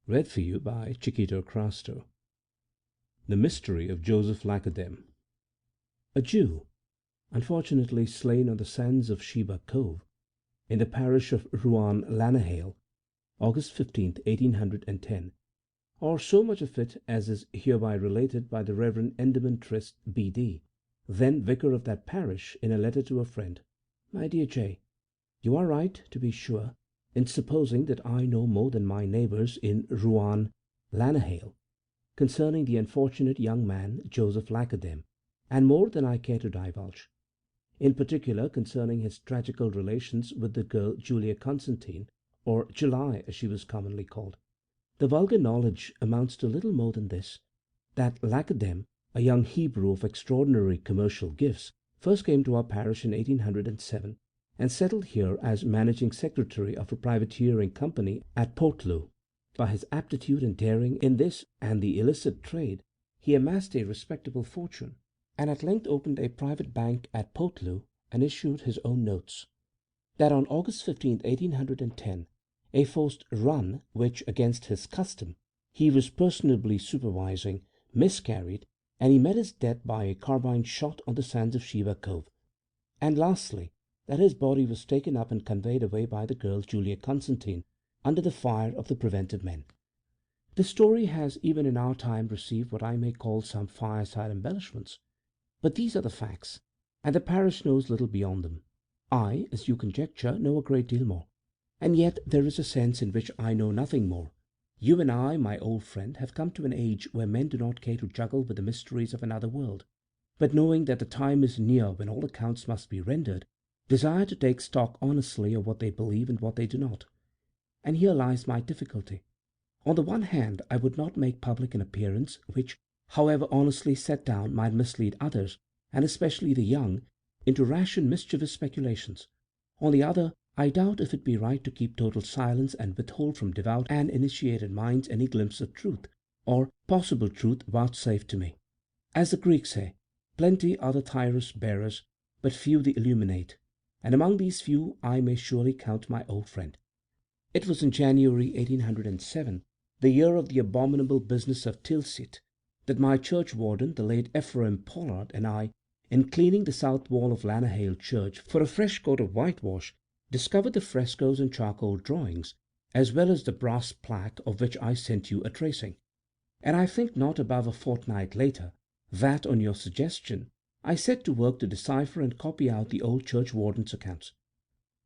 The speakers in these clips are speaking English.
Read for you by Chiquito Crasto. The Mystery of Joseph Laquedem. A Jew, unfortunately slain on the sands of Sheba Cove, in the parish of Ruan Lanahale, August 15th, 1810, or so much of it as is hereby related by the Reverend Enderman Trist, B.D., then vicar of that parish, in a letter to a friend. My dear J., you are right, to be sure, in supposing that I know more than my neighbours in Ruan Lanahale concerning the unfortunate young man Joseph Laquedem, and more than I care to divulge, in particular concerning his tragical relations with the girl Julia Constantine, or July as she was commonly called. The vulgar knowledge amounts to little more than this: that Laquedem, a young Hebrew of extraordinary commercial gifts, first came to our parish in 1807, and settled here as managing secretary of a privateering company at Portloo. By his aptitude and daring in this and the illicit trade he amassed a respectable fortune, and at length opened a private bank at Portloo and issued his own notes. That on August 15th, 1810, a forced run, which, against his custom, he was personally supervising, miscarried, and he met his death by a carbine shot on the sands of Sheba Cove. And lastly, that his body was taken up and conveyed away by the girl Julia Constantine under the fire of the preventive men. This story has even in our time received what I may call some fireside embellishments, but these are the facts, and the parish knows little beyond them. I, as you conjecture, know a great deal more, and yet there is a sense in which I know nothing more. You and I, my old friend, have come to an age where men do not care to juggle with the mysteries of another world, but knowing that the time is near when all accounts must be rendered, desire to take stock honestly of what they believe and what they do not. And here lies my difficulty. On the one hand, I would not make public an appearance which, however honestly set down, might mislead others, and especially the young, into rash and mischievous speculations. On the other, I doubt if it be right to keep total silence and withhold from devout and initiated minds any glimpse of truth, or possible truth, vouchsafed to me. As the Greeks say, plenty are the tyrus bearers, but few the illuminate, and among these few I may surely count my old friend. It was in January 1807, the year of the abominable business of Tilsit, that my churchwarden, the late Ephraim Pollard, and I, in cleaning the south wall of Lanahale Church for a fresh coat of whitewash, discovered the frescoes and charcoal drawings, as well as the brass plaque of which I sent you a tracing. And I think not above a fortnight later that, on your suggestion, I set to work to decipher and copy out the old churchwarden's accounts.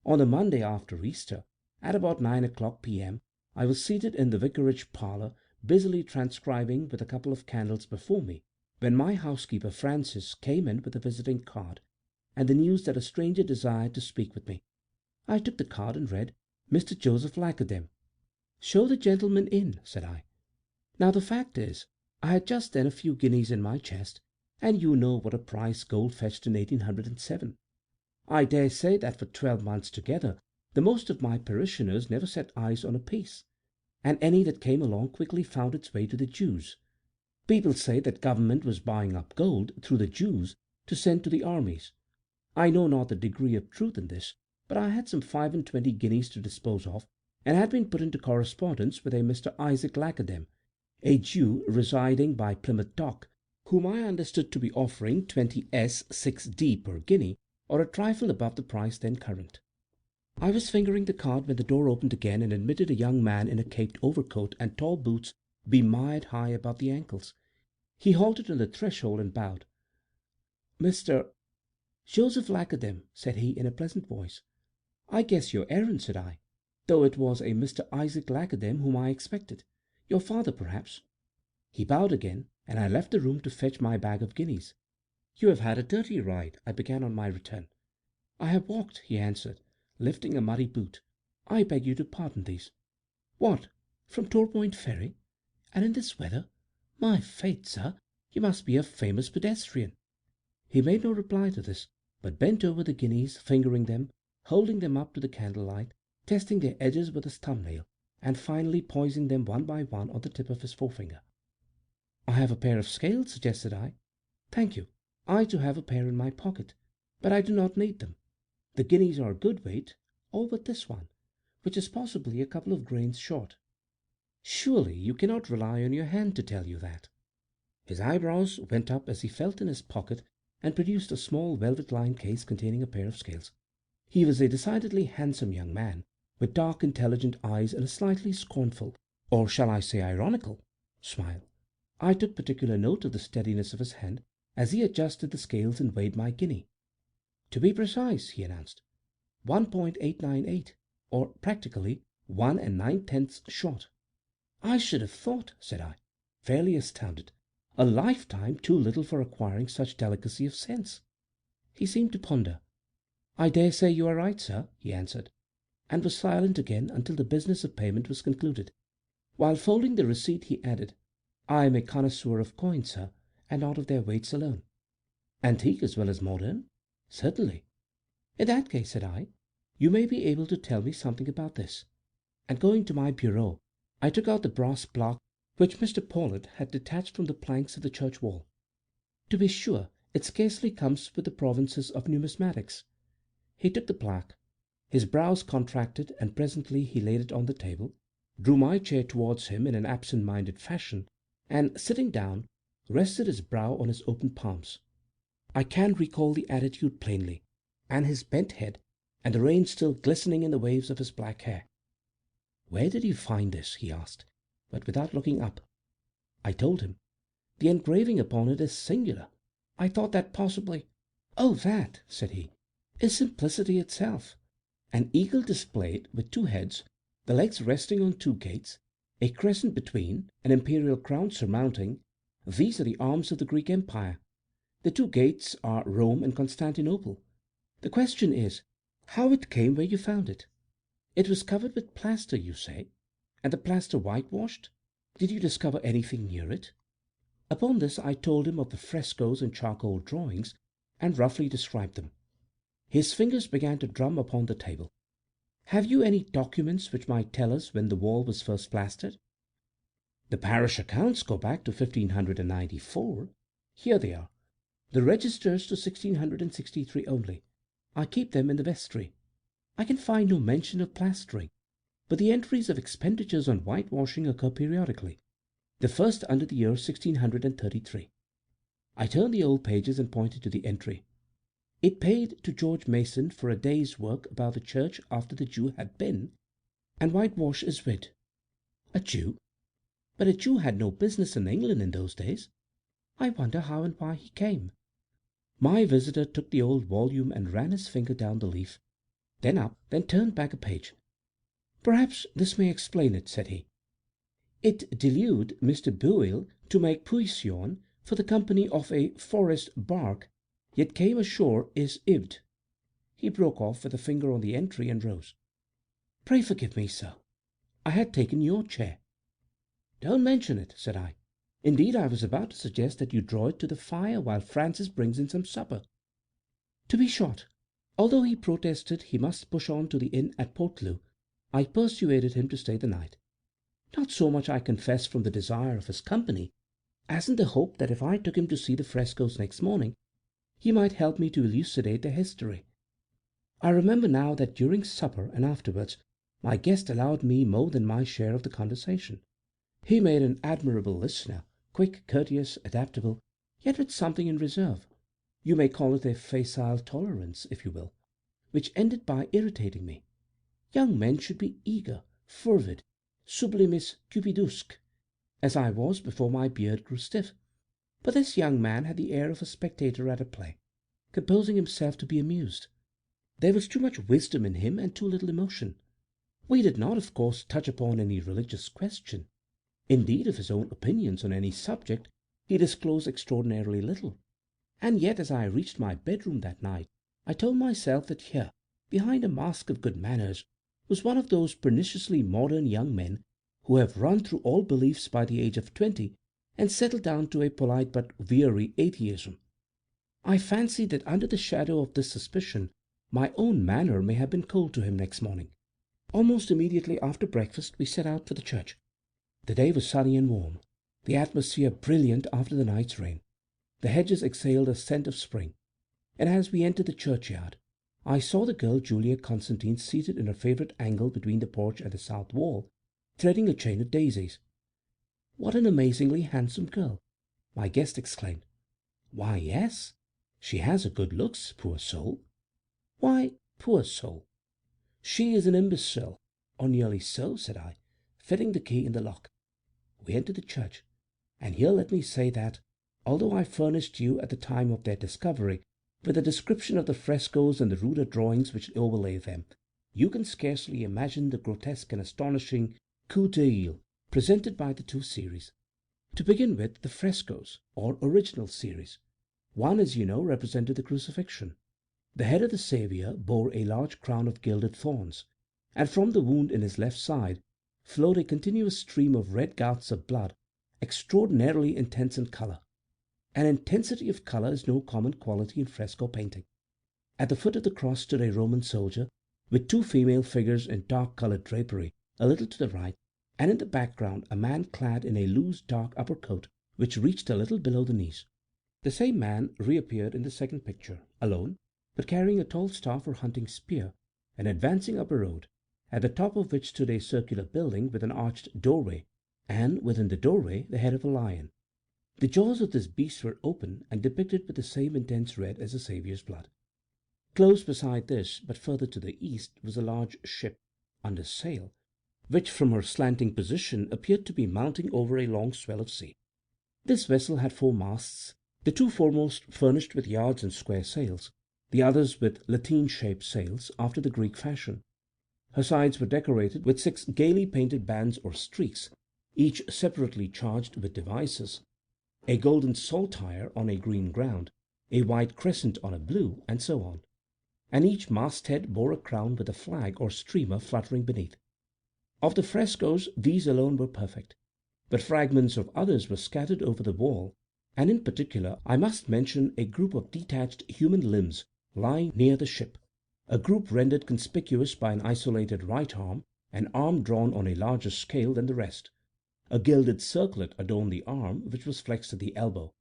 On the Monday after Easter, at about 9 o'clock p.m., I was seated in the vicarage parlour, busily transcribing with a couple of candles before me, when my housekeeper Frances came in with a visiting card, and the news that a stranger desired to speak with me. I took the card and read, "Mr. Joseph Laquedem." "Show the gentleman in," said I. Now the fact is, I had just then a few guineas in my chest, and you know what a price gold fetched in 1807. I dare say that for 12 months together the most of my parishioners never set eyes on a piece, and any that came along quickly found its way to the Jews. People say that government was buying up gold through the Jews to send to the armies. I know not the degree of truth in this, but I had some 25 guineas to dispose of, and had been put into correspondence with a Mr. Isaac Laquedem, a Jew residing by Plymouth Dock, whom I understood to be offering 20s. 6d. per guinea, or a trifle above the price then current. I was fingering the card when the door opened again and admitted a young man in a caped overcoat and tall boots bemired high above the ankles. He halted on the threshold and bowed. "Mr. Joseph Laquedem," said he in a pleasant voice. "I guess your errand," said I, though it was a Mr. Isaac Laquedem whom I expected. "Your father, perhaps." He bowed again, and I left the room to fetch my bag of guineas. "You have had a dirty ride," I began on my return. "I have walked," he answered, lifting a muddy boot. "I beg you to pardon these." "What, from Torpoint Ferry? And in this weather? My faith, sir, you must be a famous pedestrian." He made no reply to this, but bent over the guineas, fingering them, holding them up to the candlelight, testing their edges with his thumbnail, and finally poising them one by one on the tip of his forefinger. "I have a pair of scales," suggested I. "Thank you. I too have a pair in my pocket, but I do not need them. The guineas are good weight, all but this one, which is possibly a couple of grains short." Surely you cannot rely on your hand to tell you that." His eyebrows went up as he felt in his pocket and produced a small velvet-lined case containing a pair of scales. He was a decidedly handsome young man, with dark, intelligent eyes and a slightly scornful, or shall I say ironical, smile. I took particular note of the steadiness of his hand as he adjusted the scales and weighed my guinea. "To be precise," he announced, 1.898, or practically 1 9/10 short." "I should have thought," said I, fairly astounded, "a lifetime too little for acquiring such delicacy of sense." He seemed to ponder. "I dare say you are right, sir," he answered, and was silent again until the business of payment was concluded. While folding the receipt, he added, "I am a connoisseur of coins, sir, and not of their weights alone." "Antique as well as modern?" "Certainly." "In that case," said I, "you may be able to tell me something about this." And going to my bureau, I took out the brass plaque which Mr. Paulet had detached from the planks of the church wall. "To be sure, it scarcely comes with the provinces of numismatics." He took the plaque. His brows contracted, and presently he laid it on the table, drew my chair towards him in an absent-minded fashion, and, sitting down, rested his brow on his open palms. I can recall the attitude plainly, and his bent head, and the rain still glistening in the waves of his black hair. "Where did you find this?" he asked, but without looking up. I told him. "The engraving upon it is singular. I thought that possibly—" "Oh, that," said he, "is simplicity itself. An eagle displayed with two heads, the legs resting on two gates, a crescent between, an imperial crown surmounting. These are the arms of the Greek Empire. The two gates are Rome and Constantinople. The question is, how it came where you found it. It was covered with plaster, you say, and the plaster whitewashed. Did you discover anything near it?" Upon this I told him of the frescoes and charcoal drawings, and roughly described them. His fingers began to drum upon the table. "Have you any documents which might tell us when the wall was first plastered?" "The parish accounts go back to 1594. Here they are. The registers to 1663 only. I keep them in the vestry. I can find no mention of plastering, but the entries of expenditures on whitewashing occur periodically, the first under the year 1633. I turned the old pages and pointed to the entry. "It paid to George Mason for a day's work about the church after the Jew had been, and whitewash is rid." "A Jew? But a Jew had no business in England in those days. I wonder how and why he came." My visitor took the old volume and ran his finger down the leaf, then up, then turned back a page. "Perhaps this may explain it," said he. "It deluded Mr. Buil to make puissance for the company of a forest bark, yet came ashore is ived." He broke off with a finger on the entry and rose. "Pray forgive me, sir. I had taken your chair." "Don't mention it," said I. "Indeed, I was about to suggest that you draw it to the fire while Francis brings in some supper." To be short, although he protested he must push on to the inn at Portloo, I persuaded him to stay the night. Not so much, I confess, from the desire of his company, as in the hope that if I took him to see the frescoes next morning, he might help me to elucidate their history. I remember now that during supper and afterwards my guest allowed me more than my share of the conversation. He made an admirable listener, quick, courteous, adaptable, yet with something in reserve. You may call it a facile tolerance, if you will, which ended by irritating me. Young men should be eager, fervid, sublimis cupidusque, as I was before my beard grew stiff. But this young man had the air of a spectator at a play, composing himself to be amused. There was too much wisdom in him and too little emotion. We did not, of course, touch upon any religious question. Indeed, of his own opinions on any subject he disclosed extraordinarily little. And yet, as I reached my bedroom that night, I told myself that here, behind a mask of good manners, was one of those perniciously modern young men who have run through all beliefs by the age of 20 and settled down to a polite but weary atheism. I fancied that under the shadow of this suspicion my own manner may have been cold to him next morning. Almost immediately after breakfast we set out for the church. The day was sunny and warm, the atmosphere brilliant after the night's rain. The hedges exhaled a scent of spring, and as we entered the churchyard, I saw the girl Julia Constantine seated in her favourite angle between the porch and the south wall, threading a chain of daisies. "What an amazingly handsome girl!" my guest exclaimed. "Why, yes. She has a good looks, poor soul." "Why, poor soul?" "She is an imbecile, or nearly so," said I, fitting the key in the lock. We entered the church, and here let me say that, although I furnished you at the time of their discovery with a description of the frescoes and the ruder drawings which overlay them, you can scarcely imagine the grotesque and astonishing coup d'oeil presented by the two series. To begin with, the frescoes, or original series. One, as you know, represented the crucifixion. The head of the Saviour bore a large crown of gilded thorns, and from the wound in his left side flowed a continuous stream of red gouts of blood, extraordinarily intense in colour. And intensity of colour is no common quality in fresco painting. At the foot of the cross stood a Roman soldier, with two female figures in dark-coloured drapery a little to the right, and in the background a man clad in a loose dark upper coat which reached a little below the knees. The same man reappeared in the second picture, alone, but carrying a tall staff or hunting spear, and advancing up a road, at the top of which stood a circular building with an arched doorway, and within the doorway the head of a lion. The jaws of this beast were open and depicted with the same intense red as the Saviour's blood. Close beside this, but further to the east, was a large ship, under sail, which from her slanting position appeared to be mounting over a long swell of sea. This vessel had 4 masts, the 2 foremost furnished with yards and square sails, the others with lateen-shaped sails after the Greek fashion. Her sides were decorated with 6 gaily painted bands or streaks, each separately charged with devices, a golden saltire on a green ground, a white crescent on a blue, and so on, and each masthead bore a crown with a flag or streamer fluttering beneath. Of the frescoes these alone were perfect, but fragments of others were scattered over the wall, and in particular I must mention a group of detached human limbs lying near the ship, a group rendered conspicuous by an isolated right arm, an arm drawn on a larger scale than the rest. A gilded circlet adorned the arm, which was flexed at the elbow,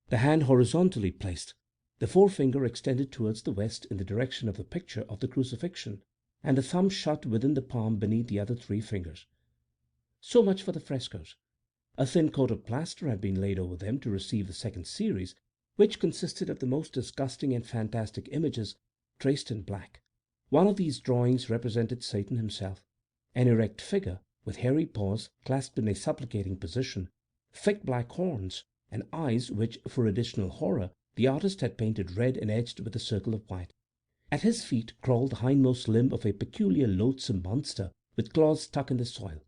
the hand horizontally placed, the forefinger extended towards the west in the direction of the picture of the crucifixion, and the thumb shut within the palm beneath the other 3 fingers. So much for the frescoes. A thin coat of plaster had been laid over them to receive the second series, which consisted of the most disgusting and fantastic images traced in black. One of these drawings represented Satan himself, an erect figure, with hairy paws clasped in a supplicating position, thick black horns, and eyes which, for additional horror, the artist had painted red and edged with a circle of white. At his feet crawled the hindmost limb of a peculiar loathsome monster with claws stuck in the soil.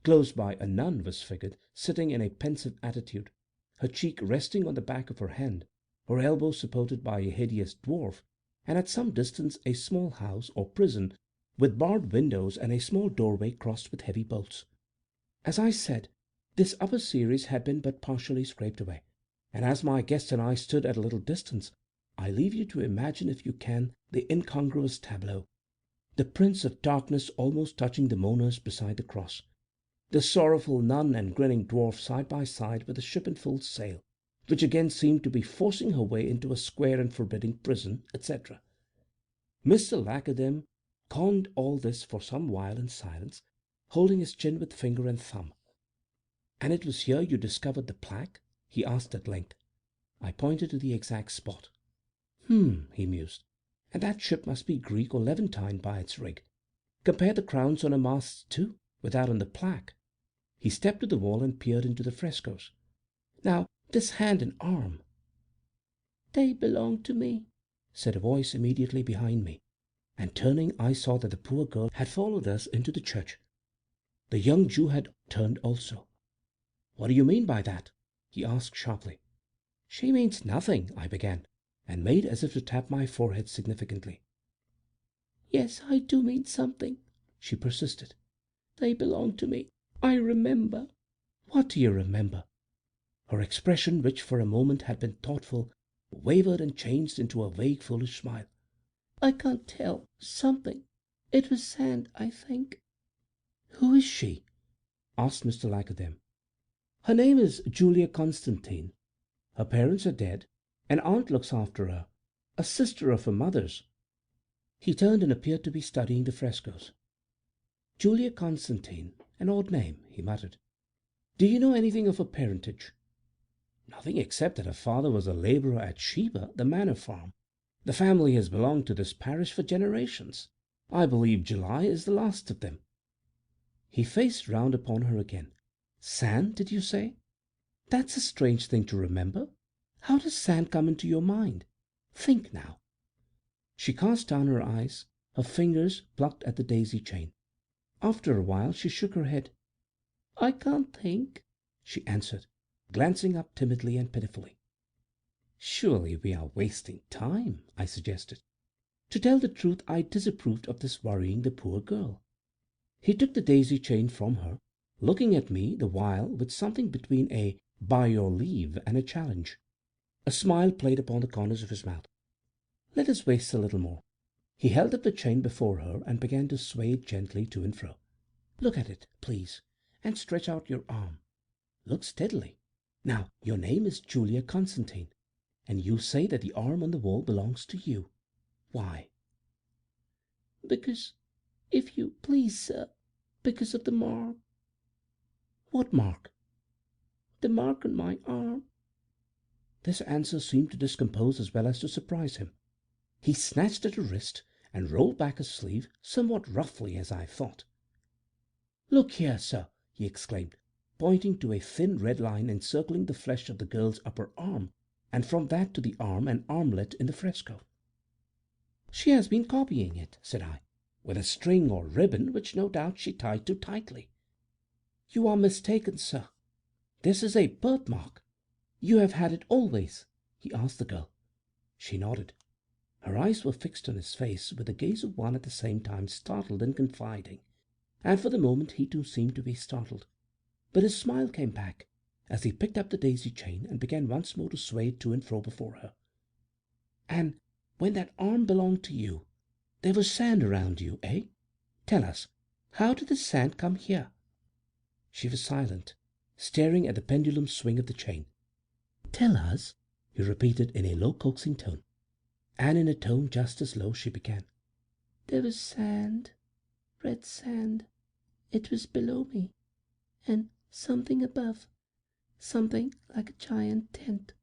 Close by a nun was figured, sitting in a pensive attitude, her cheek resting on the back of her hand, her elbow supported by a hideous dwarf, and at some distance a small house or prison with barred windows and a small doorway crossed with heavy bolts. As I said, this upper series had been but partially scraped away, and as my guest and I stood at a little distance, I leave you to imagine, if you can, the incongruous tableau. The Prince of Darkness almost touching the mourners beside the cross, the sorrowful nun and grinning dwarf side by side with the ship in full sail, which again seemed to be forcing her way into a square and forbidding prison, etc. Mr. Laquedem conned all this for some while in silence, holding his chin with finger and thumb. "And it was here you discovered the plaque?" he asked at length. I pointed to the exact spot. He mused. "And that ship must be Greek or Levantine by its rig. Compare the crowns on her masts, too, with that on the plaque." He stepped to the wall and peered into the frescoes. "Now, this hand and arm." "They belong to me," said a voice immediately behind me, and turning I saw that the poor girl had followed us into the church. The young Jew had turned also. "What do you mean by that?" he asked sharply. "She means nothing," I began, and made as if to tap my forehead significantly. "Yes, I do mean something," she persisted. "They belong to me. I remember." "What do you remember?" Her expression, which for a moment had been thoughtful, wavered and changed into a vague, foolish smile. "I can't tell. Something. It was sand, I think." "Who is she?" asked Mr. Laquedem. "Her name is Julia Constantine. Her parents are dead. An aunt looks after her, a sister of her mother's." He turned and appeared to be studying the frescoes. "Julia Constantine," An odd name," he muttered. "Do you know anything of her parentage?" "Nothing except that her father was a labourer at Sheba, the manor farm. The family has belonged to this parish for generations. I believe July is the last of them." He faced round upon her again. "Sand, did you say? That's a strange thing to remember. How does sand come into your mind? Think now." She cast down her eyes. Her fingers plucked at the daisy chain. After a while she shook her head. "I can't think," she answered, glancing up timidly and pitifully. "Surely we are wasting time," I suggested. To tell the truth, I disapproved of this worrying the poor girl. He took the daisy chain from her, looking at me the while with something between a "by your leave" and a challenge. A smile played upon the corners of his mouth. "Let us waste a little more." He held up the chain before her and began to sway it gently to and fro. "Look at it, please, and stretch out your arm. Look steadily. Now, your name is Julia Constantine, and you say that the arm on the wall belongs to you. Why?" "Because, if you please, sir, because of the mark." "What mark?" "The mark on my arm." This answer seemed to discompose as well as to surprise him. He snatched at her wrist and rolled back her sleeve, somewhat roughly, as I thought. "Look here, sir," he exclaimed, pointing to a thin red line encircling the flesh of the girl's upper arm, and from that to the arm and armlet in the fresco. "She has been copying it," said I, "with a string or ribbon which no doubt she tied too tightly." "You are mistaken, sir. This is a birthmark. You have had it always?" he asked the girl. She nodded. Her eyes were fixed on his face with the gaze of one at the same time startled and confiding, and for the moment he too seemed to be startled. But his smile came back as he picked up the daisy chain and began once more to sway it to and fro before her. "And when that arm belonged to you, there was sand around you, eh? Tell us, how did the sand come here?" She was silent, staring at the pendulum swing of the chain. "Tell us," he repeated in a low, coaxing tone, and in a tone just as low she began. "There was sand, red sand. It was below me, and something above, something like a giant tent."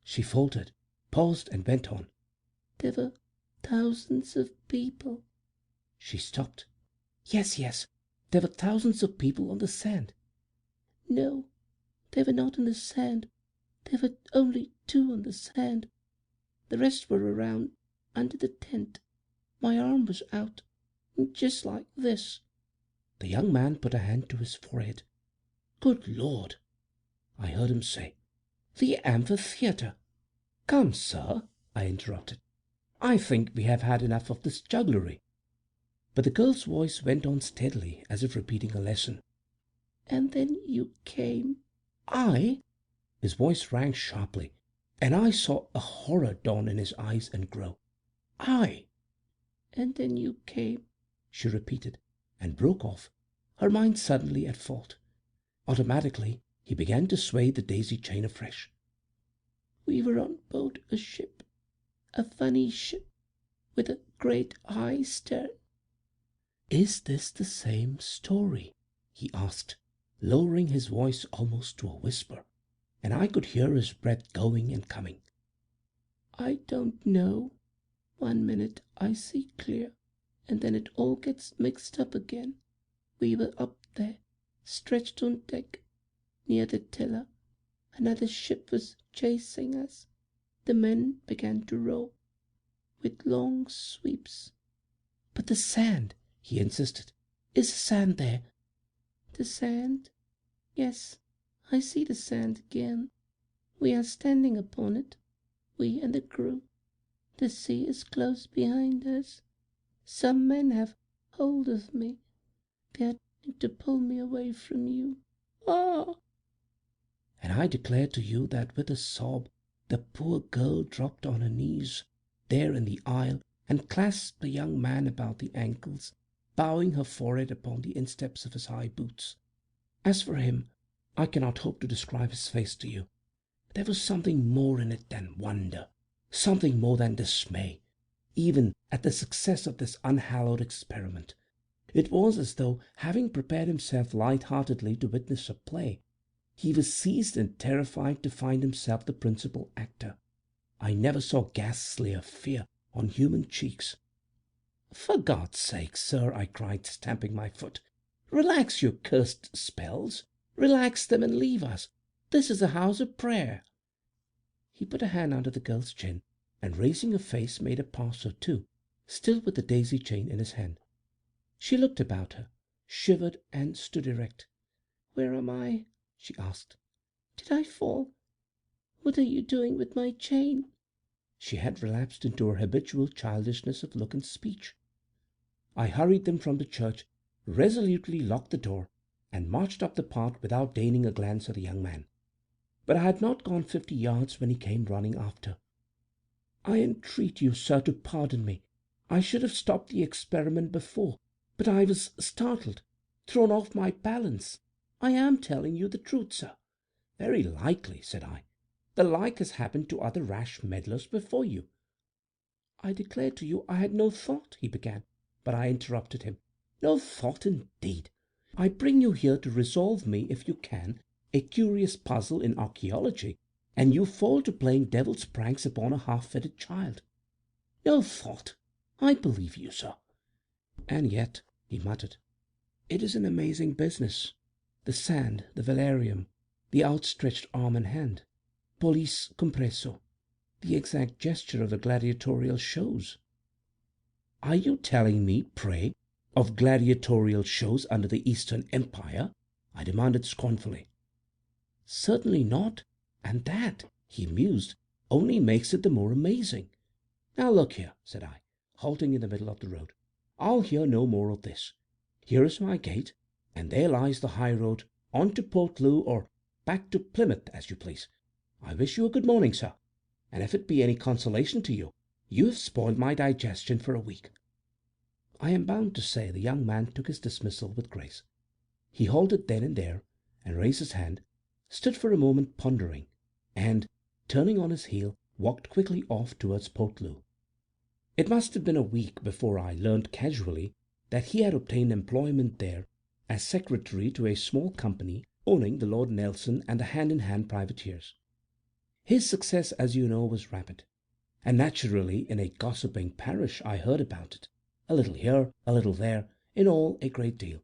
She faltered, paused, and went on. "There were thousands of people." She stopped. "Yes, yes, there were thousands of people on the sand." "No, they were not on the sand. There were only two on the sand. The rest were around under the tent. My arm was out, just like this." The young man put a hand to his forehead. "Good Lord!" I heard him say. "The amphitheatre!" "Come, sir," I interrupted. "I think we have had enough of this jugglery." But the girl's voice went on steadily, as if repeating a lesson. "And then you came." "I?" His voice rang sharply, and I saw a horror dawn in his eyes and grow. "I?" "And then you came," she repeated, and broke off, her mind suddenly at fault. Automatically he began to sway the daisy chain afresh. "We were on board a ship, a funny ship, with a great high stern." "Is this the same story?" he asked, lowering his voice almost to a whisper, and I could hear his breath going and coming. "I don't know. One minute I see clear, and then it all gets mixed up again. We were up there, stretched on deck, near the tiller. Another ship was chasing us. The men began to row, with long sweeps." "But the sand," he insisted. "Is the sand there?" "The sand? Yes, I see the sand again. We are standing upon it, we and the crew. The sea is close behind us. Some men have hold of me. They are trying to pull me away from you. Ah!" And I declare to you that with a sob the poor girl dropped on her knees there in the aisle and clasped the young man about the ankles, bowing her forehead upon the insteps of his high boots. As for him, I cannot hope to describe his face to you. There was something more in it than wonder, something more than dismay, even at the success of this unhallowed experiment. It was as though, having prepared himself light-heartedly to witness a play, he was seized and terrified to find himself the principal actor. I never saw ghastlier fear on human cheeks. "For God's sake, sir," I cried, stamping my foot, "relax your cursed spells. Relax them and leave us. This is a house of prayer." He put a hand under the girl's chin, and raising her face, made a pass or two, still with the daisy chain in his hand. She looked about her, shivered, and stood erect. "Where am I?" she asked. "Did I fall? What are you doing with my chain?" She had relapsed into her habitual childishness of look and speech. I hurried them from the church, resolutely locked the door, and marched up the path without deigning a glance at the young man. But I had not gone 50 yards when he came running after. "I entreat you, sir, to pardon me. I should have stopped the experiment before, but I was startled, thrown off my balance. I am telling you the truth, sir." "Very likely," said I. "The like has happened to other rash meddlers before you." "I declare to you I had no thought," he began, but I interrupted him. "No thought, indeed! I bring you here to resolve me, if you can, a curious puzzle in archaeology, and you fall to playing devil's pranks upon a half-witted child. No thought! I believe you, sir." "And yet," he muttered, "it is an amazing business. The sand, the velarium, the outstretched arm and hand, pollice compresso, the exact gesture of the gladiatorial shows." "Are you telling me, pray, of gladiatorial shows under the Eastern Empire?" I demanded scornfully. "Certainly not, and that," he mused, "only makes it the more amazing. Now look here," said I, halting in the middle of the road, "I'll hear no more of this. Here is my gate, and there lies the high road on to Portloo or back to Plymouth, as you please. I wish you a good morning, sir, and if it be any consolation to you, you have spoiled my digestion for a week." I am bound to say the young man took his dismissal with grace. He halted then and there, and raised his hand, stood for a moment pondering, and, turning on his heel, walked quickly off towards Portloo. It must have been a week before I learnt casually that he had obtained employment there as secretary to a small company owning the Lord Nelson and the Hand-in-Hand privateers. His success, as you know, was rapid, and naturally in a gossiping parish I heard about it, a little here, a little there, in all a great deal.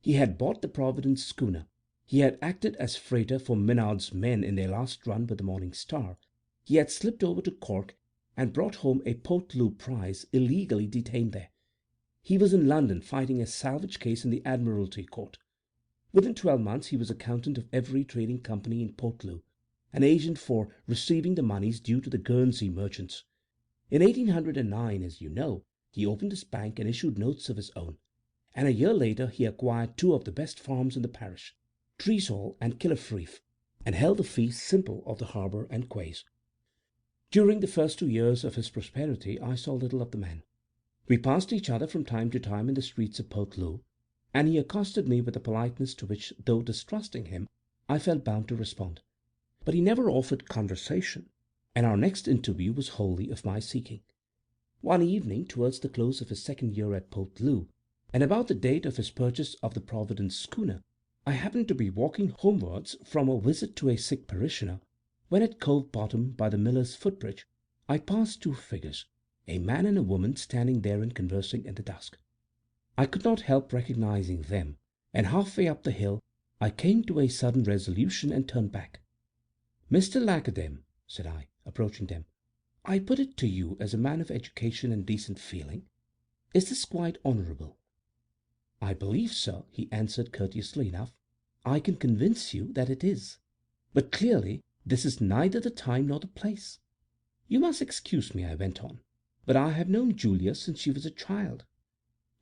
He had bought the Providence schooner. He had acted as freighter for Minard's men in their last run with the Morning Star. He had slipped over to Cork and brought home a Portloo prize illegally detained there. He was in London fighting a salvage case in the Admiralty Court. Within 12 months he was accountant of every trading company in Portloo, an agent for receiving the moneys due to the Guernsey merchants. In 1809, as you know, he opened his bank and issued notes of his own, and a year later he acquired 2 of the best farms in the parish, Treesall and Killerfreef, and held the fee simple of the harbour and quays. During the first 2 years of his prosperity I saw little of the man. We passed each other from time to time in the streets of Portloo, and he accosted me with a politeness to which, though distrusting him, I felt bound to respond. But he never offered conversation, and our next interview was wholly of my seeking. One evening, towards the close of his 2nd year at Portloo, and about the date of his purchase of the Providence schooner, I happened to be walking homewards from a visit to a sick parishioner, when at Cove Bottom, by the Miller's Footbridge, I passed 2 figures, a man and a woman, standing there and conversing in the dusk. I could not help recognizing them, and half-way up the hill I came to a sudden resolution and turned back. "Mr. Laquedem," said I, approaching them, "I put it to you as a man of education and decent feeling, is this quite honourable?" "I believe, sir," he answered courteously enough, "I can convince you that it is. But clearly this is neither the time nor the place. You must excuse me," I went on, "but I have known Julia since she was a child."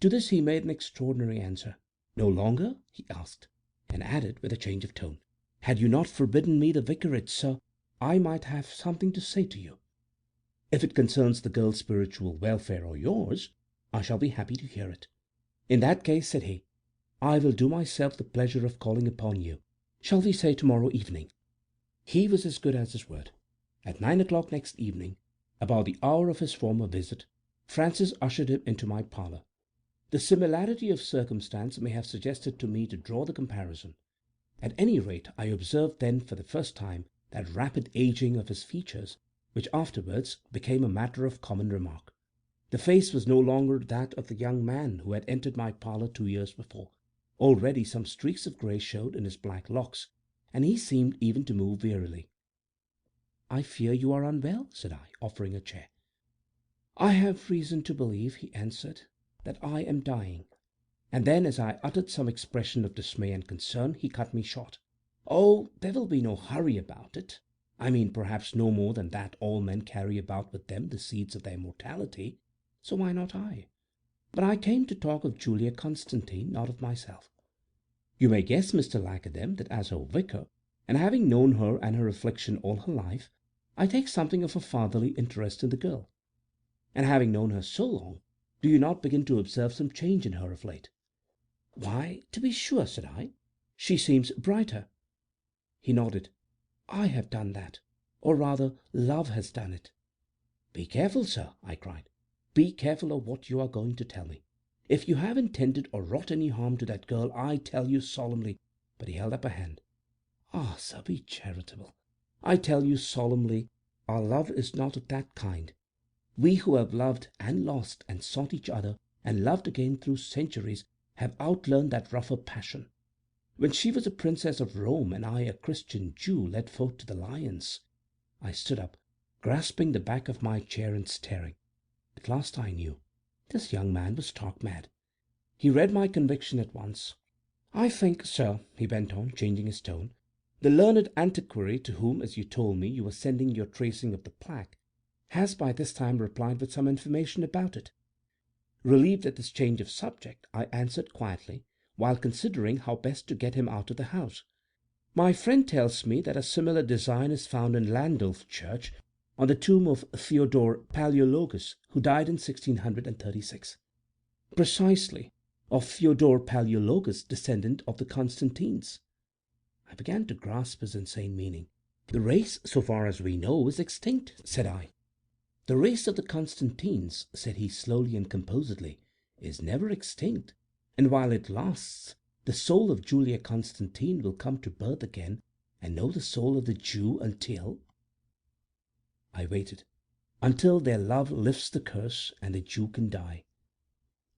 To this he made an extraordinary answer. "No longer?" he asked, and added with a change of tone, "Had you not forbidden me the vicarage, sir, I might have something to say to you. If it concerns the girl's spiritual welfare or yours, I shall be happy to hear it." "In that case," said he, "I will do myself the pleasure of calling upon you. Shall we say to-morrow evening?" He was as good as his word. At 9 o'clock next evening, about the hour of his former visit, Francis ushered him into my parlour. The similarity of circumstance may have suggested to me to draw the comparison. At any rate, I observed then for the first time that rapid aging of his features, which afterwards became a matter of common remark. The face was no longer that of the young man who had entered my parlour 2 years before. Already some streaks of grey showed in his black locks, and he seemed even to move wearily. "I fear you are unwell," said I, offering a chair. "I have reason to believe," he answered, "that I am dying." And then, as I uttered some expression of dismay and concern, he cut me short. "Oh, there will be no hurry about it. I mean, perhaps no more than that all men carry about with them the seeds of their mortality, so why not I? But I came to talk of Julia Constantine, not of myself. You may guess, Mr. Laquedem, that as her vicar, and having known her and her affliction all her life, I take something of a fatherly interest in the girl. And having known her so long, do you not begin to observe some change in her of late?" "Why, to be sure," said I, "she seems brighter." He nodded. "I have done that, or rather love has done it." "Be careful, sir," I cried. "Be careful of what you are going to tell me. If you have intended or wrought any harm to that girl, I tell you solemnly—" But he held up a hand. "Ah, sir, be charitable. I tell you solemnly, our love is not of that kind. We who have loved and lost and sought each other and loved again through centuries have outlearned that rougher passion. When she was a princess of Rome and I a Christian Jew led forth to the lions—" I stood up, grasping the back of my chair and staring. At last I knew. This young man was stark mad. He read my conviction at once. "I think, sir," he went on, changing his tone, "the learned antiquary to whom, as you told me, you were sending your tracing of the plaque, has by this time replied with some information about it." Relieved at this change of subject, I answered quietly, while considering how best to get him out of the house. "My friend tells me that a similar design is found in Landulph Church, on the tomb of Theodore Palaeologus, who died in 1636. "Precisely, of Theodore Palaeologus, descendant of the Constantines." I began to grasp his insane meaning. "The race, so far as we know, is extinct," said I. "The race of the Constantines," said he slowly and composedly, "is never extinct, and while it lasts, the soul of Julia Constantine will come to birth again and know the soul of the Jew until—" I waited. "Until their love lifts the curse and the Jew can die."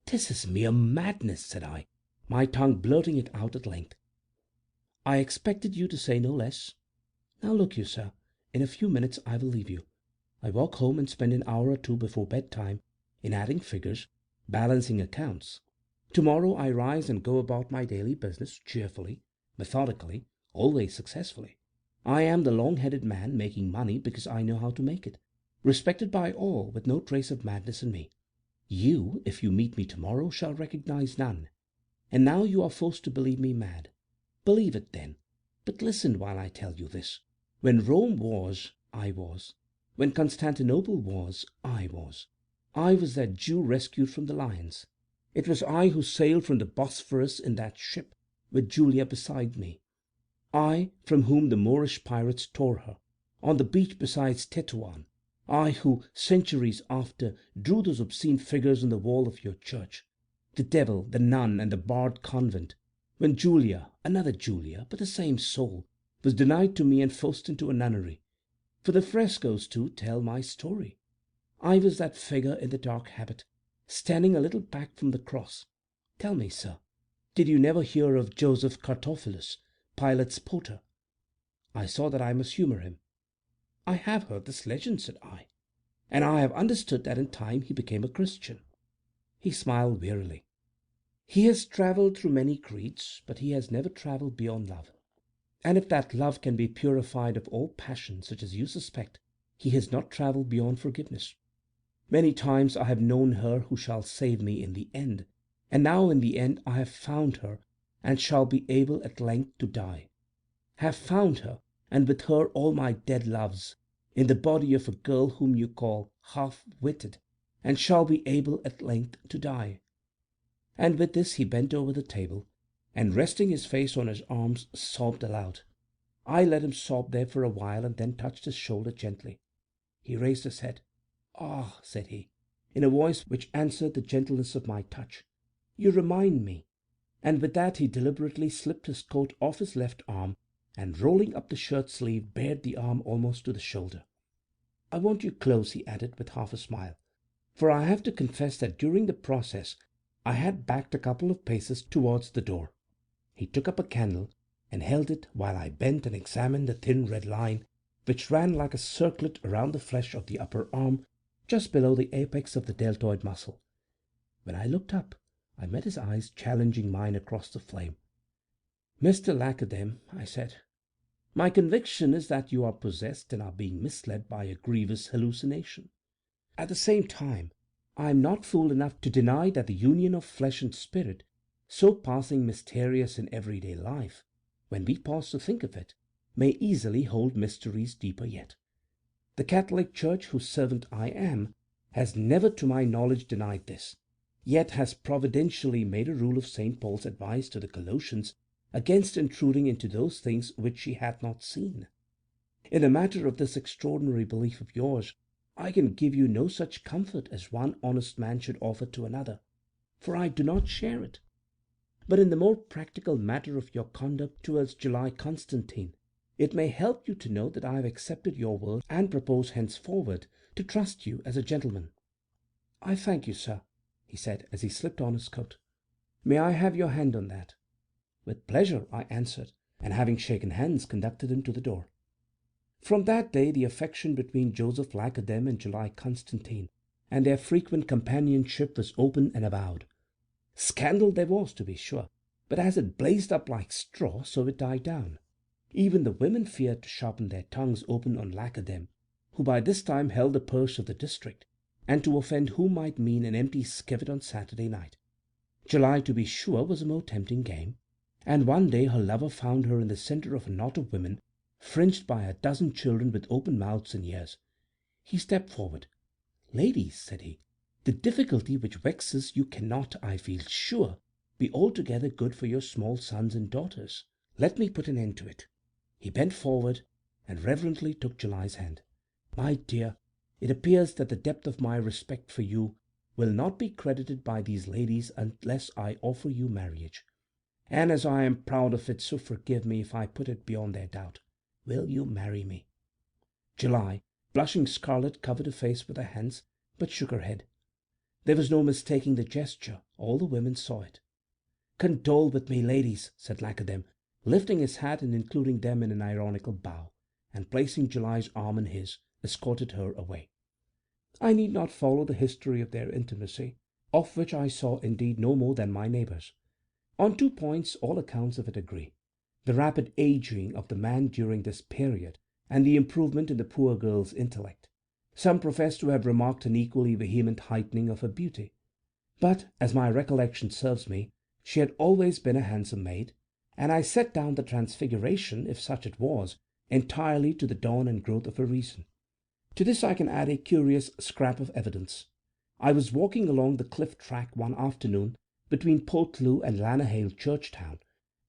"This is mere madness," said I, my tongue blurting it out at length. "I expected you to say no less. Now look you, sir, in a few minutes I will leave you. I walk home and spend an hour or two before bedtime in adding figures, balancing accounts. Tomorrow I rise and go about my daily business cheerfully, methodically, always successfully. I am the long-headed man making money because I know how to make it, respected by all, with no trace of madness in me. You, if you meet me tomorrow, shall recognize none. And now you are forced to believe me mad. Believe it then. But listen while I tell you this. When Rome was, I was. When Constantinople was, I was. I was that Jew rescued from the lions. It was I who sailed from the Bosphorus in that ship, with Julia beside me. I, from whom the Moorish pirates tore her, on the beach beside Tetuan. I who, centuries after, drew those obscene figures on the wall of your church. The devil, the nun, and the barred convent. When Julia, another Julia, but the same soul, was denied to me and forced into a nunnery. For the frescoes, too, tell my story. I was that figure in the dark habit, standing a little back from the cross. Tell me, sir, did you never hear of Joseph Cartophilus, Pilate's porter? I saw that I must humour him. I have heard this legend, said I, and I have understood that in time he became a Christian. He smiled wearily. He has travelled through many creeds, but he has never travelled beyond love. And if that love can be purified of all passion, such as you suspect, he has not travelled beyond forgiveness. Many times I have known her who shall save me in the end, and now in the end I have found her, and shall be able at length to die. Have found her, and with her all my dead loves, in the body of a girl whom you call half-witted, and shall be able at length to die. And with this he bent over the table, and resting his face on his arms, sobbed aloud. I let him sob there for a while, and then touched his shoulder gently. He raised his head. "Ah," said he, in a voice which answered the gentleness of my touch, You remind me." And with that he deliberately slipped his coat off his left arm, and rolling up the shirt sleeve bared the arm almost to the shoulder. "I want you close," he added, with half a smile, "for I have to confess that during the process I had backed a couple of paces towards the door." He took up a candle and held it while I bent and examined the thin red line which ran like a circlet around the flesh of the upper arm, just below the apex of the deltoid muscle. When I looked up, I met his eyes challenging mine across the flame. "Mr. Laquedem," I said, "my conviction is that you are possessed and are being misled by a grievous hallucination. At the same time, I am not fool enough to deny that the union of flesh and spirit, so passing mysterious in everyday life, when we pause to think of it, may easily hold mysteries deeper yet. The Catholic Church, whose servant I am, has never to my knowledge denied this, yet has providentially made a rule of St. Paul's advice to the Colossians against intruding into those things which she hath not seen. In the matter of this extraordinary belief of yours, I can give you no such comfort as one honest man should offer to another, for I do not share it. But in the more practical matter of your conduct towards July Constantine, it may help you to know that I have accepted your word and propose henceforward to trust you as a gentleman." "I thank you, sir," he said, as he slipped on his coat. "May I have your hand on that?" "With pleasure," I answered, and having shaken hands, conducted him to the door. From that day the affection between Joseph Laquedem and July Constantine, and their frequent companionship, was open and avowed. Scandal there was, to be sure, but as it blazed up like straw, so it died down. Even the women feared to sharpen their tongues open on Laquedem, who by this time held the purse of the district, and to offend whom might mean an empty skivet on Saturday night. July, to be sure, was a more tempting game, and one day her lover found her in the centre of a knot of women, fringed by a dozen children with open mouths and ears. He stepped forward. "Ladies," said he, "the difficulty which vexes you cannot, I feel sure, be altogether good for your small sons and daughters. Let me put an end to it." He bent forward and reverently took July's hand. "My dear, it appears that the depth of my respect for you will not be credited by these ladies unless I offer you marriage. And as I am proud of it, so forgive me if I put it beyond their doubt. Will you marry me?" July, blushing scarlet, covered her face with her hands, but shook her head. There was no mistaking the gesture. All the women saw it. "Condole with me, ladies," said Laquedem, lifting his hat and including them in an ironical bow, and placing July's arm in his, escorted her away. I need not follow the history of their intimacy, of which I saw indeed no more than my neighbors. On two points all accounts of it agree: the rapid aging of the man during this period, and the improvement in the poor girl's intellect. Some profess to have remarked an equally vehement heightening of her beauty. But, as my recollection serves me, she had always been a handsome maid, and I set down the transfiguration, if such it was, entirely to the dawn and growth of her reason. To this I can add a curious scrap of evidence. I was walking along the cliff track one afternoon between Portloo and Lanahail church town,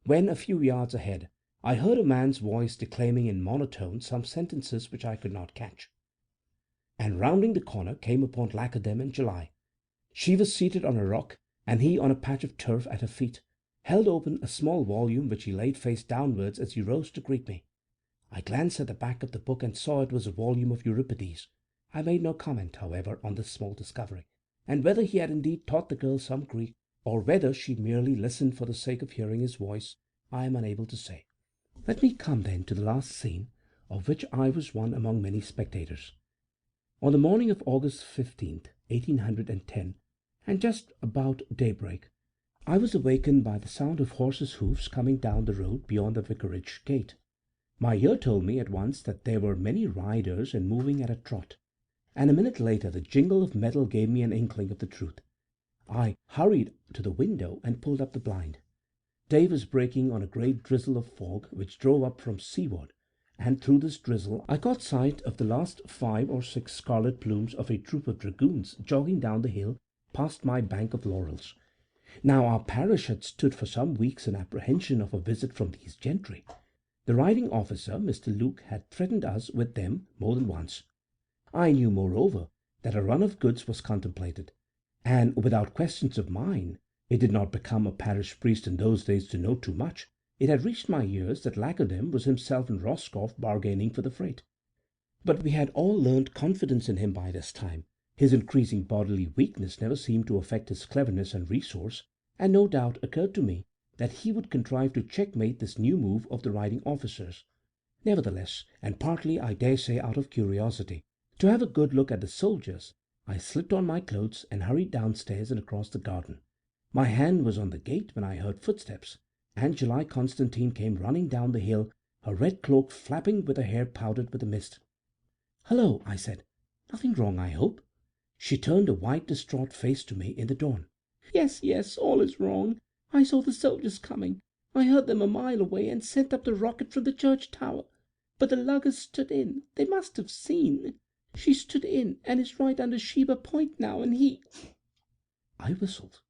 when, a few yards ahead, I heard a man's voice declaiming in monotone some sentences which I could not catch, and rounding the corner came upon Laquedem and July. She was seated on a rock, and he on a patch of turf at her feet, held open a small volume which he laid face downwards as he rose to greet me. I glanced at the back of the book and saw it was a volume of Euripides. I made no comment, however, on this small discovery, and whether he had indeed taught the girl some Greek, or whether she merely listened for the sake of hearing his voice, I am unable to say. Let me come, then, to the last scene, of which I was one among many spectators. On the morning of August 15th, 1810, and just about daybreak, I was awakened by the sound of horses' hoofs coming down the road beyond the vicarage gate. My ear told me at once that there were many riders and moving at a trot, and a minute later the jingle of metal gave me an inkling of the truth. I hurried to the window and pulled up the blind. Day was breaking on a great drizzle of fog which drove up from seaward, and through this drizzle I caught sight of the last 5 or 6 scarlet plumes of a troop of dragoons jogging down the hill past my bank of laurels. Now our parish had stood for some weeks in apprehension of a visit from these gentry. The riding officer, Mr. Luke, had threatened us with them more than once. I knew, moreover, that a run of goods was contemplated, and, without questions of mine, It did not become a parish priest in those days to know too much. It had reached my ears that Laquedem was himself in Roscoff bargaining for the freight. But we had all learned confidence in him by this time. His increasing bodily weakness never seemed to affect his cleverness and resource, and no doubt occurred to me that he would contrive to checkmate this new move of the riding officers. Nevertheless, and partly I dare say out of curiosity, to have a good look at the soldiers, I slipped on my clothes and hurried downstairs and across the garden. My hand was on the gate when I heard footsteps, and July Constantine came running down the hill, her red cloak flapping with her hair powdered with the mist. "Hello," I said. "Nothing wrong, I hope?" She turned a white, distraught face to me in the dawn. "Yes, yes, all is wrong. I saw the soldiers coming. I heard them a mile away and sent up the rocket from the church tower. But the luggers stood in. They must have seen. She stood in and is right under Sheba Point now, and he—" I whistled.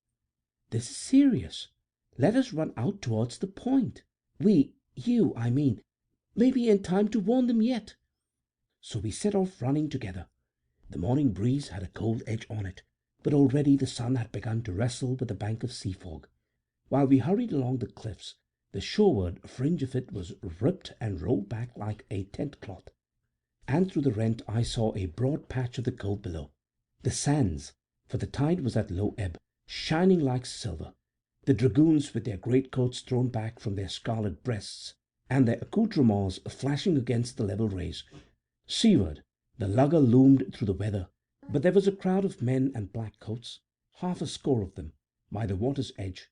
"This is serious. Let us run out towards the point. You, I mean, may be in time to warn them yet." So we set off running together. The morning breeze had a cold edge on it, but already the sun had begun to wrestle with a bank of sea fog. While we hurried along the cliffs, the shoreward fringe of it was ripped and rolled back like a tent cloth, and through the rent I saw a broad patch of the cove below. The sands, for the tide was at low ebb, shining like silver, the dragoons with their greatcoats thrown back from their scarlet breasts, and their accoutrements flashing against the level rays. Seaward, the lugger loomed through the weather, but there was a crowd of men and black coats, half a score of them, by the water's edge,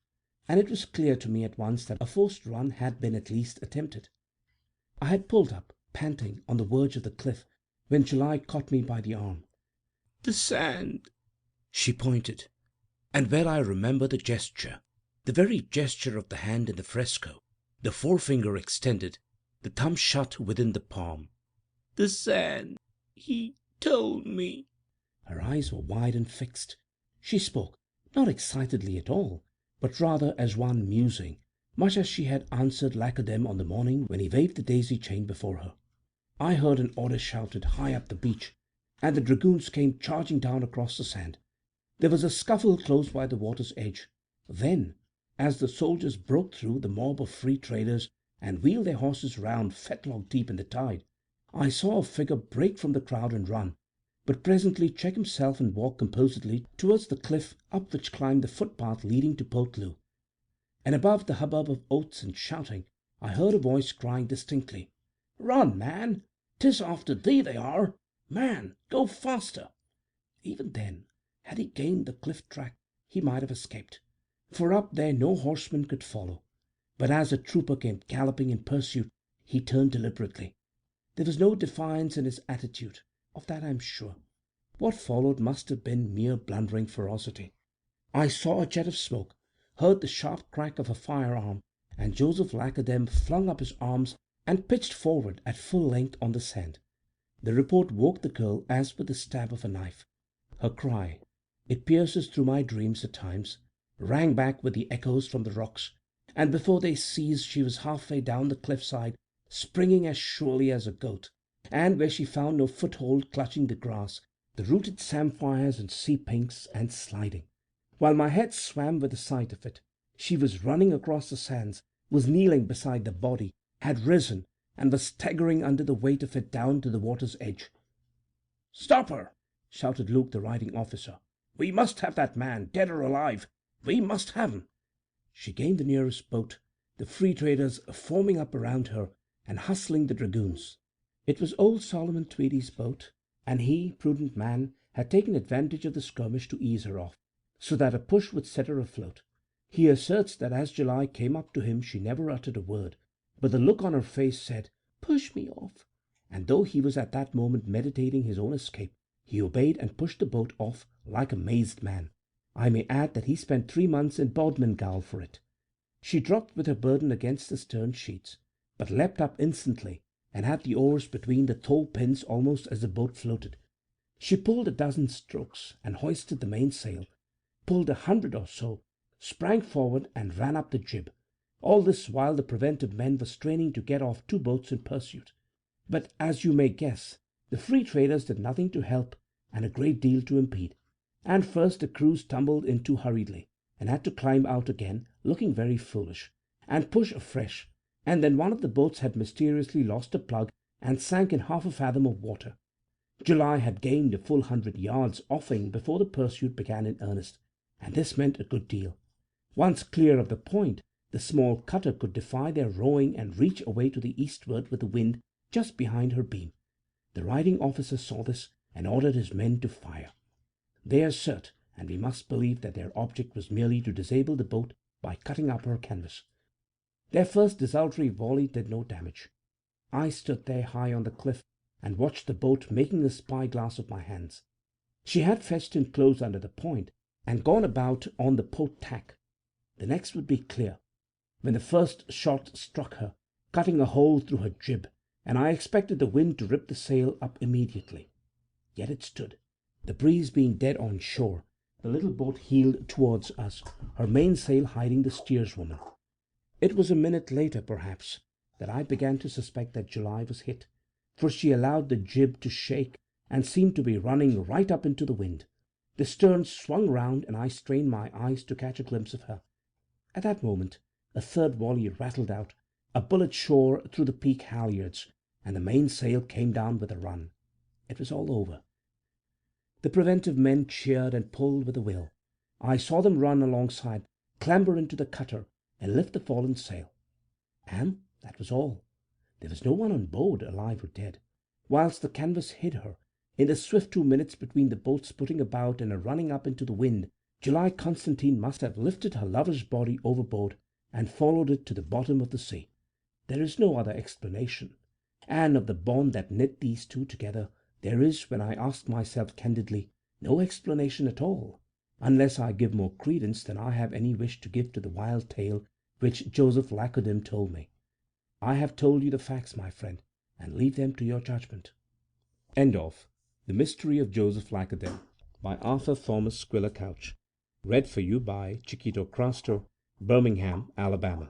and it was clear to me at once that a forced run had been at least attempted. I had pulled up, panting, on the verge of the cliff, when July caught me by the arm. "The sand," she pointed, and where I remember the gesture, the very gesture of the hand in the fresco, the forefinger extended, the thumb shut within the palm. "The sand. He told me." Her eyes were wide and fixed. She spoke, not excitedly at all, but rather as one musing, much as she had answered Laquedem on the morning when he waved the daisy chain before her. I heard an order shouted high up the beach, and the dragoons came charging down across the sand. There was a scuffle close by the water's edge. Then, as the soldiers broke through the mob of free traders and wheeled their horses round fetlock deep in the tide, I saw a figure break from the crowd and run, but presently check himself and walk composedly towards the cliff up which climbed the footpath leading to Portloo. And above the hubbub of oaths and shouting, I heard a voice crying distinctly, "Run, man! 'Tis after thee they are! Man, go faster!" Even then, had he gained the cliff track, he might have escaped, for up there no horseman could follow. But as a trooper came galloping in pursuit, he turned deliberately. There was no defiance in his attitude, of that I am sure. What followed must have been mere blundering ferocity. I saw a jet of smoke, heard the sharp crack of a firearm, and Joseph Laquedem flung up his arms and pitched forward at full length on the sand. The report woke the girl as with the stab of a knife. Her cry, it pierces through my dreams at times, rang back with the echoes from the rocks, and before they ceased she was halfway down the cliffside, springing as surely as a goat, and where she found no foothold clutching the grass, the rooted samphires and sea pinks, and sliding. While my head swam with the sight of it, she was running across the sands, was kneeling beside the body, had risen, and was staggering under the weight of it down to the water's edge. "Stop her!" shouted Luke, the riding officer. "We must have that man, dead or alive. We must have him." She gained the nearest boat, the free traders forming up around her and hustling the dragoons. It was old Solomon Tweedy's boat, and he, prudent man, had taken advantage of the skirmish to ease her off, so that a push would set her afloat. He asserts that as July came up to him she never uttered a word, but the look on her face said, "Push me off," and though he was at that moment meditating his own escape, he obeyed and pushed the boat off like a mazed man. I may add that he spent 3 months in Bodmin for it. She dropped with her burden against the stern sheets, but leapt up instantly and had the oars between the thole pins almost as the boat floated. She pulled a dozen strokes and hoisted the mainsail, pulled 100 or so, sprang forward and ran up the jib. All this while the preventive men were straining to get off 2 boats in pursuit. But, as you may guess, the free traders did nothing to help and a great deal to impede, and first the crews tumbled in too hurriedly. and had to climb out again, looking very foolish, and push afresh, and then one of the boats had mysteriously lost a plug and sank in half a fathom of water. July had gained a full 100 yards offing before the pursuit began in earnest, and this meant a good deal. Once clear of the point, the small cutter could defy their rowing and reach away to the eastward with the wind just behind her beam. The riding officer saw this and ordered his men to fire. They assert, and we must believe, that their object was merely to disable the boat by cutting up her canvas. Their first desultory volley did no damage. I stood there high on the cliff and watched the boat making the spy-glass of my hands. She had fetched in close under the point and gone about on the port tack. The next would be clear, when the first shot struck her, cutting a hole through her jib, and I expected the wind to rip the sail up immediately. Yet it stood, the breeze being dead on shore. The little boat heeled towards us, her mainsail hiding the steerswoman. It was a minute later, perhaps, that I began to suspect that July was hit, for she allowed the jib to shake and seemed to be running right up into the wind. The stern swung round, and I strained my eyes to catch a glimpse of her. At that moment a third volley rattled out, a bullet shore through the peak halyards, and the mainsail came down with a run. It was all over. The preventive men cheered and pulled with a will. I saw them run alongside, clamber into the cutter, and lift the fallen sail. And that was all. There was no one on board, alive or dead, whilst the canvas hid her. In the swift 2 minutes between the boats putting about and her running up into the wind, July Constantine must have lifted her lover's body overboard and followed it to the bottom of the sea. There is no other explanation, and of the bond that knit these two together there is, when I ask myself candidly, no explanation at all, unless I give more credence than I have any wish to give to the wild tale which Joseph Laquedem told me. I have told you the facts, my friend, and leave them to your judgment. End of The Mystery of Joseph Laquedem by Arthur Thomas Quiller-Couch. Read for you by Chiquito Crasto, Birmingham, Alabama.